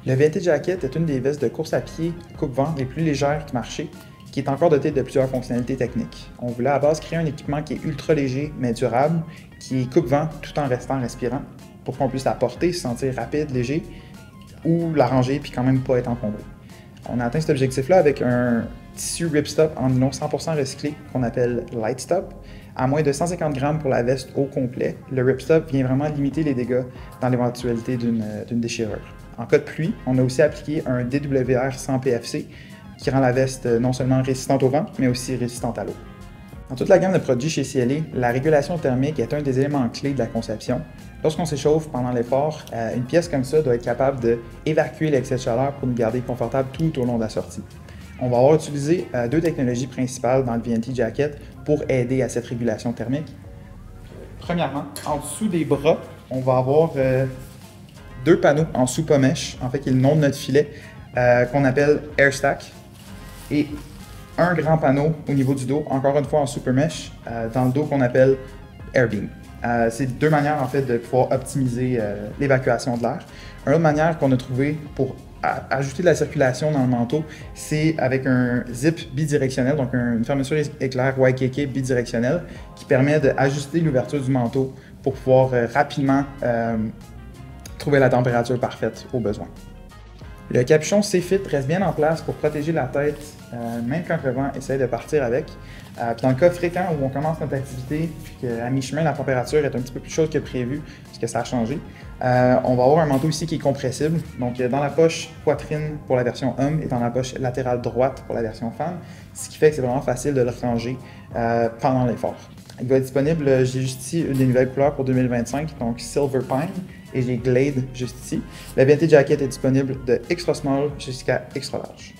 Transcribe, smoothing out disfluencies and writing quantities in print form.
Le VNT Jacket est une des vestes de course à pied coupe-vent les plus légères du marché, qui est encore dotée de plusieurs fonctionnalités techniques. On voulait à la base créer un équipement qui est ultra léger mais durable, qui est coupe-vent tout en restant respirant, pour qu'on puisse la porter, se sentir rapide, léger, ou la ranger puis quand même pas être encombré. On a atteint cet objectif-là avec un tissu ripstop en nylon 100% recyclé qu'on appelle Lightstop. À moins de 150 grammes pour la veste au complet, le ripstop vient vraiment limiter les dégâts dans l'éventualité d'une déchirure. En cas de pluie, on a aussi appliqué un DWR sans PFC qui rend la veste non seulement résistante au vent, mais aussi résistante à l'eau. Dans toute la gamme de produits chez CLA, la régulation thermique est un des éléments clés de la conception. Lorsqu'on s'échauffe pendant l'effort, une pièce comme ça doit être capable d'évacuer l'excès de chaleur pour nous garder confortable tout au long de la sortie. On va avoir utilisé deux technologies principales dans le VNT Jacket pour aider à cette régulation thermique. Premièrement, en dessous des bras, on va avoir deux panneaux en Super Mesh, en fait qui est le nom de notre filet, qu'on appelle Airstack, et un grand panneau au niveau du dos, encore une fois en Super Mesh, dans le dos qu'on appelle Airbeam. C'est deux manières en fait de pouvoir optimiser l'évacuation de l'air. Une autre manière qu'on a trouvée pour ajouter de la circulation dans le manteau, c'est avec un zip bidirectionnel, donc une fermeture éclair YKK bidirectionnelle qui permet d'ajuster l'ouverture du manteau pour pouvoir rapidement trouver la température parfaite au besoin. Le capuchon C-Fit reste bien en place pour protéger la tête, même quand le vent essaie de partir avec. Puis dans le cas fréquent où on commence notre activité, puis qu'à mi-chemin, la température est un petit peu plus chaude que prévu, puisque ça a changé, on va avoir un manteau ici qui est compressible. Donc dans la poche poitrine pour la version homme et dans la poche latérale droite pour la version femme, ce qui fait que c'est vraiment facile de le ranger pendant l'effort. Il va être disponible, j'ai juste ici une des nouvelles couleurs pour 2025, donc Silver Pine, et j'ai Glade juste ici. Le VNT Jacket est disponible de extra small jusqu'à extra large.